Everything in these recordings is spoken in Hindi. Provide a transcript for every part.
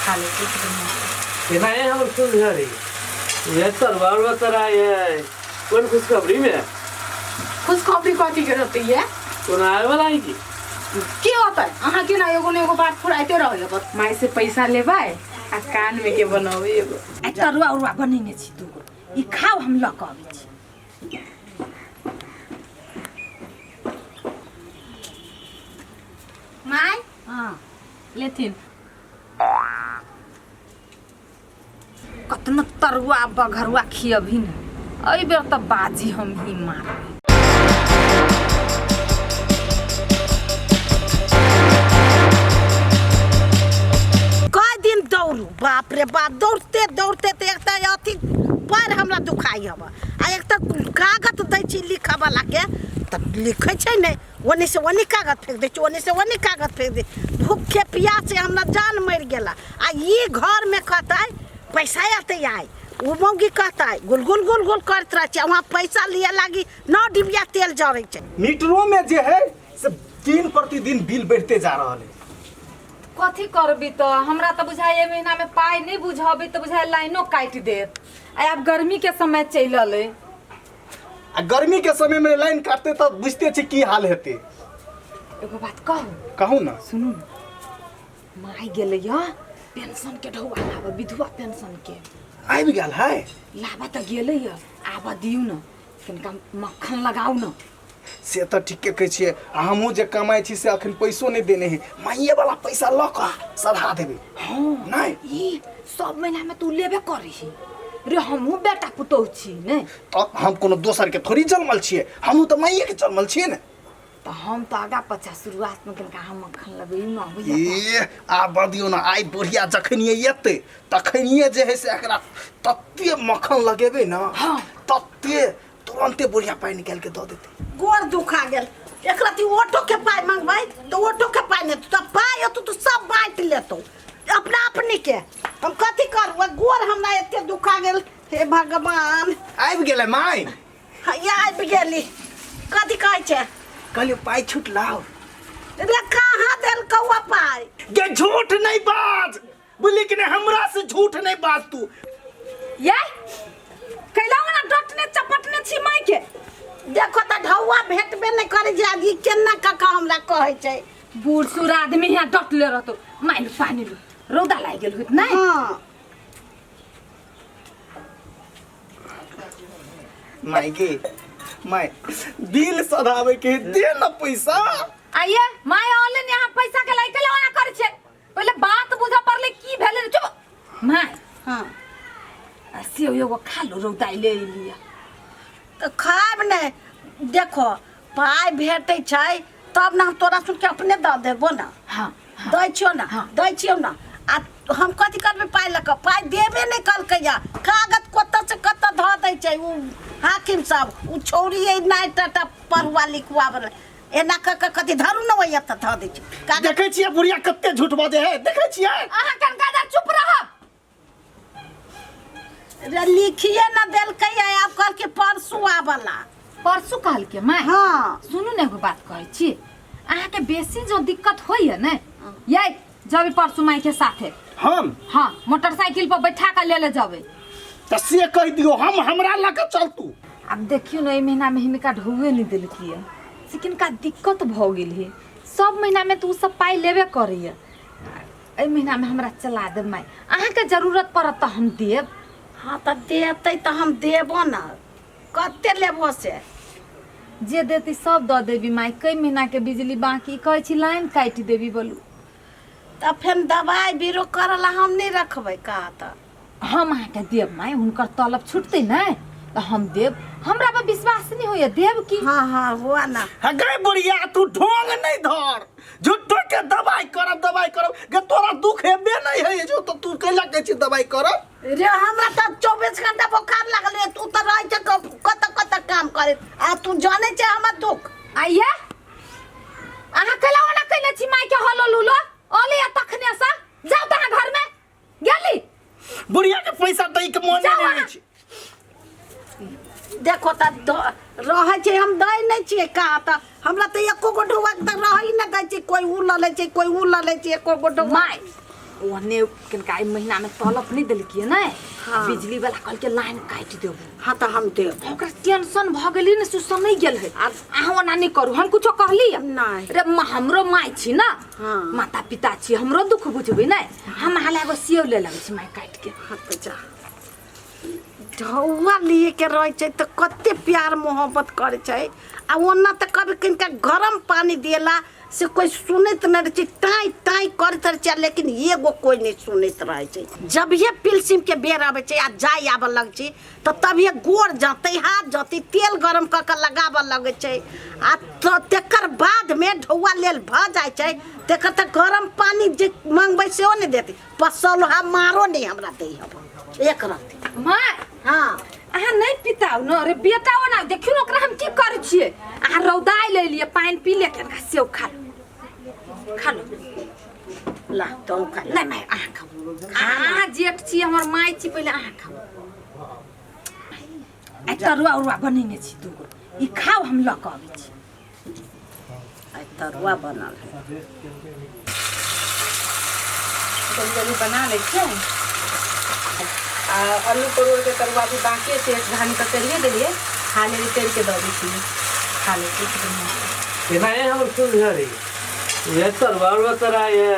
खा लेते हैं। ये नहीं हम सुन रहे ये तरवार बतरा ये कौन खुशखबरी में खुशखबरी कथी के रहती है कौन आए वाला है की की होता है अहाँ के ना एगो बात फुराइते रहिए बस माई से पैसा लेबै आ कान में के बनावे एगो आ तरुआ उरुआ बनेने छी दूगो ई खाओ हम ल के आबै छी माई हां लेथिन कतना तरुआ बघरुआ खियबही न अइ बेर त बाजी हम ही मारबै दौड़ू बाप रे बाप दौड़ते दौड़ते तो एक अथी पैर हमरा दुखाई हब आ एक कागज दै छी लिखऽ वाला के तब लिखै छै नहीं ओने से ओने कागज फेंक दे छी ओने से ओने कागज फेंक दे भूखे प्यास से हमरा जान मर गेला आ ये घर में कहता पैसा आते आए वो मौगी कहता गुल गुल गुल गुल करते रह छै वहाँ पैसा लिए लागी 9 डिबिया तेल जरै छै मीटरों में जे है से दिन प्रतिदिन बिल बढ़ते जा रहा है कथी करबी तो हमरा तो बुझाए महीना में पाई नहीं बुझाबी तो बुझाए लाइनो काट देत अब गर्मी के समय चलल है गर्मी के समय में लाइन काटते तो बुझते छी की हाल हेते एगो बात कहू ना सुनू माई गेले या पेंशन के ढौआ लाबा विधवा पेंशन के आबि गेल है लाबा तो गेले या आबा दियौ न कनिका मक्खन लगाऊ न से तो ठीके कहै छियै हमहूँ जे कमाई छी से अखन पैसो नहीं देने है माइये वाला पैसा ल क सधा देबे हां नहीं ई सब महीना में तू लेबे करी रे हमहू बेटा पुतौ छी ने तो हम कोनो दोसर के थोड़ी जन्मल छियै हमहूँ तो माइये के जन्मल छियै ने तो हम तो आगा पछा शुरुआत में कनिका हम मक्खन लगै न होइया ए आ बदियो ना आई बुढ़िया जखनिए एते तखनिए जे है से एकरा तत्ते मक्खन लगेबे ना हां तत्ते तुरंते बुढ़िया पाई निकाल के दे देते गोर दुखा गेल एक राती ऑटो के पाई मांगबै तो ऑटो के पाई नहीं तो पाई तो सब बांट लेतो अपना अपनी के हम कथी करब गोर हमरा एते दुखा गेल हे भगवान आबि गेलै माई या आबि गेली कथी कहै छै कहलियो पाई छूट लाओ रे कहाँ देल कौआ पाई गे झूठ नहीं बाज बोली कि नहीं हमरा से झूठ नहीं बाज तू ये कैलावा ना डटने चपटने छी माई के देखो त ढौआ भेटबे नहीं करे जे आदि केना काका हमरा कहै छै बूढ़ सुर आदमी यहाँ डटले रहतो माई में पानी लो रौदा लाग गेल होत नहीं हां माई के माई बिल सधावे के दे ना पैसा आइए माई ऑनलाइन यहाँ पैसा के लाई कैलावा ना करे छै पहले बात बुझा परले की भेले चुप माई हां सेव एगो खा लो रौदा ले लिया तो खाब नहीं देखो पाई भेटै छै तब ना तोरा सुन के अपने द देबो ना हां दै छियो ना हाँ। दै छियो ना आ हम कथी करबे पाई लक पाई देबे नहीं कलकैया कागज कत से कत ध दै छै उ हाकिम साहब उ छौरी ए नाइ टाटा पढ़वा लिखवा वाला एना कथी धरू न होइया त ध दै छै कागज देखे छियै बुढ़िया कत्ते झूठ बाजे है देखे छियै आहा कनका चुप रह रे लिखिए न देलकै आप कल के परसू आबला परसू काल के माई हाँ सुनू ने एगो बात कहै छी अहाँ के बेसी जो दिक्कत होइए ने ये जब परसू माई के साथे हम हाँ मोटरसाइकिल पर बैठा के ले जाबे त से कह दियो हम हमरा ल के चल तू अब देखियो ना ए महीना में हिनका ढौए नहीं देलकिए लेकिन का दिक्कत भ गेल है सब महीना में तू सब पाई लेबे करैया ए महीना में हमरा चला दे माई अहाँ के जरूरत पड़त त हम देब हाँ तो देते तो हम देबो ना कते लेबो से जे देती सब द देबी माई कई महीना के बिजली बाकी कहै छी लाइन काट देबी बोलू तो फिर दवाई बीरो करला हम नहीं रखबै का त हम अहाँ के देब माई हुनकर तलब छूटते न तो हम देब हमरा पर विश्वास नहीं होइए देब की हाँ हाँ हुआ ना गे बुढ़िया तू ढोंग नहीं धर झूठो के दवाई करब गे तोरा दुख हेबे नहीं है जो तो तू कैला कहै छी दवाई करब रे हमरा त 24 घंटा बुखार लागल है तू त रह छ कत काम करे आ तू जाने छ हमर दुख आइए अहाँ कलावा ना कैले छी माई के हलो लुलो ओले तखने सा जाओ तना घर में गेली बुढ़िया के पैसा दई के मन नहीं छै देखो त रह छै हम दई नहीं छिए का त हमरा त एको गो ढोवा त रही न गई छै कोई उ ल ले छै कोई उ ल ले छै एको गो ढोवा माई ओने किनका महीना में तलब नहीं दिलकिए ना हाँ। बिजली वाला कल के लाइन काट देबू हाँ तो हम देब ओकरा टेंशन भ गेली ने सुसन नहीं गेल है अहाँ ओना नहीं करू हम कुछो कहली नहीं। रे हमरो माय छी ना हाँ। माता पिता छी हमरो दुख बुझबै ना हम हाला एगो सेव ले लगै छी माय काट के हाँ तो जा ढौआ लिए के रहे छै तो कते प्यार मोहब्बत करे छै आ ओना तो कभी किनका गरम पानी देला से कोई सुनत नहीं रहे टाई टाई करत रहे छै लेकिन एगो कोई नहीं सुनत रहे छै जब ये पिलसिम के बेर आवे छै आ जाय आबे लग छै तो तब ये गोर जाते हाथ जाते तेल गरम क के लगाबे लगे छै आ तो तेकर बाद में ढौआ लेल भ जाय छै तेकर त गरम पानी जे मांगबै सेहो नहीं देते पसल हा मारो नहीं हमरा दे हब एक रत्ती माय हाँ अहाँ नहीं पिताओ न रे बेटाओ ना देखियो न ओकरा हम की करै छियै अहाँ रौदाइ ले लिए पानी पी ले कनका सेव खा लो ला तो खा नहीं मैं अहाँ खाऊ अहाँ जेठ छी हमर माय छी पहिले अहाँ खाऊ आ तरुआ उरुआ बनेने छी दूगो ई खाओ हम ल के आबै छी आई तरुआ बनल है जल्दी बना ले छियै आलू परोर के तरुआ भी बाकी है धान का करिए दिलिए खा ले तेल के दो दी खा ले ये ना हम सुन रही ये तरवार तरा ये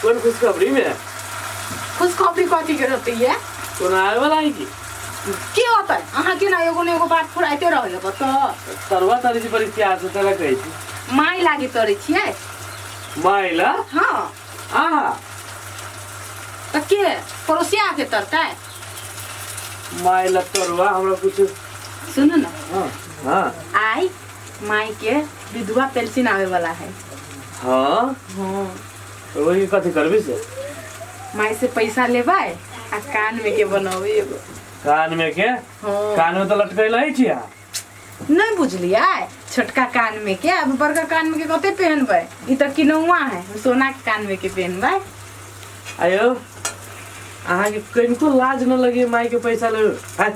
कौन खुशखबरी में खुशखबरी कथी के रहती है कौन आए वाला है की की होता है अहाँ के ना एगो ने एगो बात फुराइते रहिए बता तरवा तारी से पर क्या से तरा कही थी माई लागी तोरे छिए माइला हां आहा त के पड़ोसिया के तरता माइला तरवा हमरा कुछ सुनो ना हां हां आई माई के विधवा पेंशन आवे वाला है हां हां तो वही कथी करबी से माई से पैसा लेबै आ कान में के बनौबे एगो कान में के हां कान में तो लटकैला ही छिया नहीं बुझलिए छोटका कान में के अब बड़का कान में के कते पहनबै ई त किनौआ है सोना के कान में के पहनबै आयो अहाँ के कनिको लाज न लगे माई के पैसा ले हाय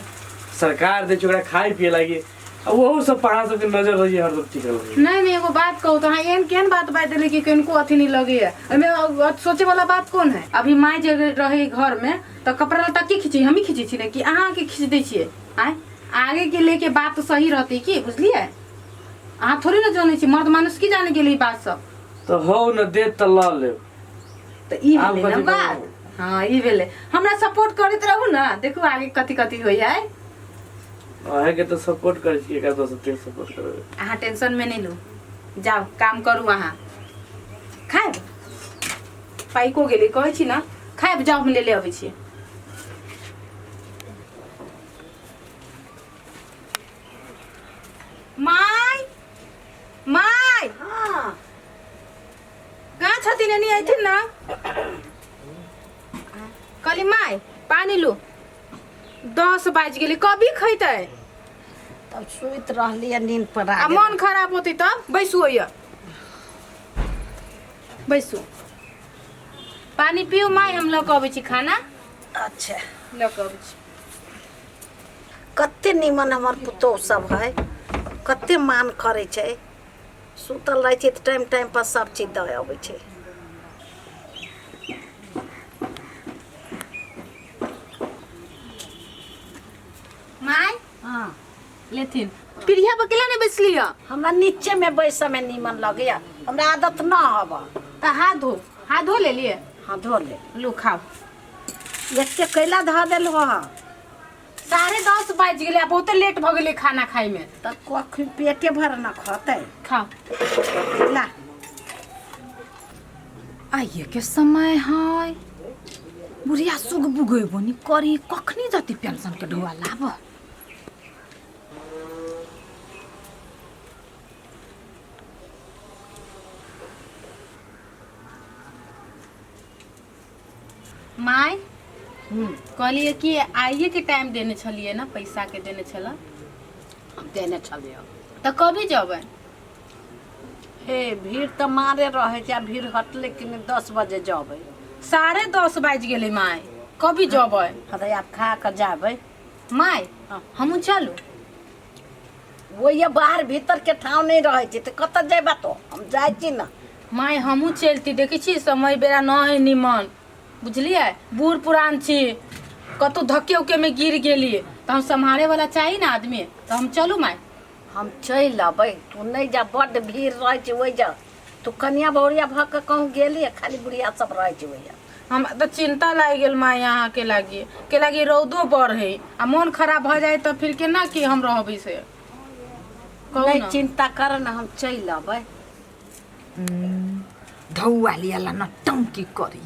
सरकार दे छोकरा खाए पिए लागी वो सब पहाड़ सब के नजर रही हर वक्त ठीक लगे नहीं एगो बात कहू तो हाँ एहन केहन बात बात देले कि कनको अथी नहीं लगे है एमे सोचे वाला बात कौन है अभी माई जे रहे घर में तो कपड़ा लत्ता के खींची हम ही खींची छी कि अहाँ के खींच दै छिए आय आगे के लेके बात तो सही रहती की बुझलिए अहाँ थोड़ी ना जाने छी मर्द मानुष की जाने के लिए बात सब तो हो न दे त ल ले तो ई भेले ना बात हां ई भेले हमरा सपोर्ट करत रहू ना देखो आगे कथी कथी होई है आहे के तो सपोर्ट करे छी एका तो सते सपोर्ट करे अहाँ टेंशन में नहीं लो जाओ काम करू अहाँ खाए पाइको गेली कहै छी ना खाए जाओ हम ले ले आबै छी माय माय हाँ कहाँ छथिन नहीं आइथिन ना कहली माय पानी लो 10 बाज गेली कभी खैतै तब सुइत रहलिए नींद पर आ मन खराब होती तब बैसू होइए बैसू पानी पियो माय हम लऽ कऽ अबै छी खाना अच्छा लऽ कऽ अबै छी कते निमन हमर पुतोह सब है कते मान करे छै सुतल रहे छै टाइम टाइम पर सब चीज दे अबै छै माय हाँ लेथिन प्रिया बकेला ने बैसली है हमरा नीचे में बैसे में निमन लगैया हमरा आदत ना हवा तो हाथ धो ले लिए हाँ धो ले लो खाओ एते कैला धो देल हो 10:30 बाज गेले आ बहुत लेट भ गेले खाना खाए में तब कखन पेटे भर न खतै खाओ ला आइए के समय है बुढ़िया सुग बुगेबो नि करी कखनी जति पेंशन के ढुआ लाब माय कहलिए कि आइए के टाइम देने छलिए ना पैसा के देने छला हम देने छलिए तो कभी जबै हे भीड़ तो मारे रहे छै भीड़ हटले कि 10 बजे जबै 10:30 बाज गेले माय कभी जबै अरे आप खा कर जाबै माय हमू चलू वो ये बाहर भीतर के ठाव नहीं रहे छै त कत जेबा तो हम जाय छी ना माय हमू चलती देखी छी समय बेरा न है निमन बुझलिए बूढ़ पुरान छी कतौ धक्के उक्के में गिर गेलिए तो हम संभाले वाला चाहिए ना आदमी तो हम चलू माय हम चल अबै तू नहीं जा बड़ भीड़ रहे छै ओइ जा तू कनिया बहुरिया भ के कहूँ गेली खाली बुढ़िया सब रहे छै ओइ हम तो चिंता लाग गेल माय यहाँ के लागी रौदो बढ़ है आ मन खराब भ जाए तो फिर केना कि हम रहबे से नहीं चिंता कर ना हम चल अबै ढौआ लियाला न टंकी करी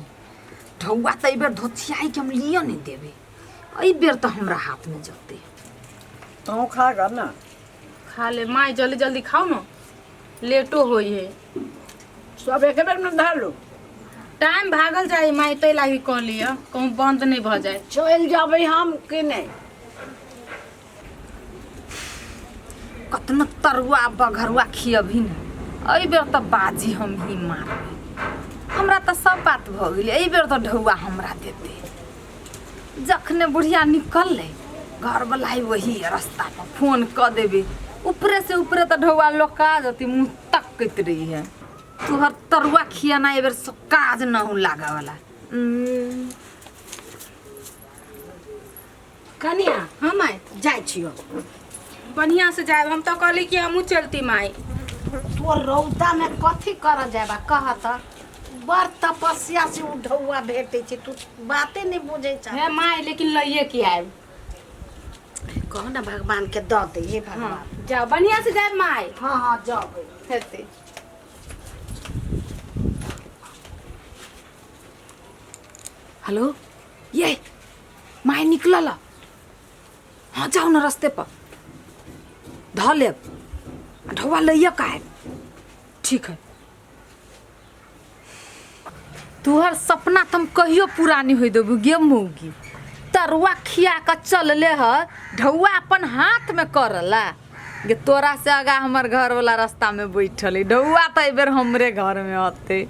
ढौआ तो बेर धोथियाई के हम लिया नहीं देवे अई बेर तो हमरा हाथ में जते तू खा ग ना खा ले माय जल्दी जल्दी खाओ ना लेटो होई है सब एक बेर में धर लो टाइम भागल जाए माय तै लागी कह लिया कहूँ बंद नहीं भ जाए चल जाबै हम कि नहीं कतना तरुआ बघरुआ खियभी न अई बेर तो बाजी हम ही मारबे हमरा तो सब बात भ गेलै अई बेर तो ढौआ हमरा देते जखने बुढ़िया निकलले घर वाला वही रास्ता पर फोन क देबे ऊपरे से ऊपरे तो ढौआ लोका जती मुंह तकत रही है तुहर तरुआ खियाना ए बेर सब काज न हो लागा वाला कनिया हाँ माय जाय छियो बढ़िया से जाए हम तो कहली कि हमू चलती माय तो रौदा में कथी कर जाबा कह त बड़ तपस्या से उठौआ भेटे छै तू बाते नहीं बुझे छ है माय लेकिन लइए के आए कह ना भगवान के द दे हे भगवान जाओ बढ़िया से जाए माय हाँ हाँ जाओ हेते हेलो ये माय निकलल हाँ जाओ ना रास्ते पर ध लेब ढौआ लइया का है ठीक है तुहर सपना तुम कहियो पूरा नहीं हो देबू गे मौगी तरुआ खिया के चलले ह ढौआ अपन हाथ में करला गे तोरा से आगा हमर घर वाला रास्ता में बैठल है ढौआ तो ए बेर हमरे घर में आते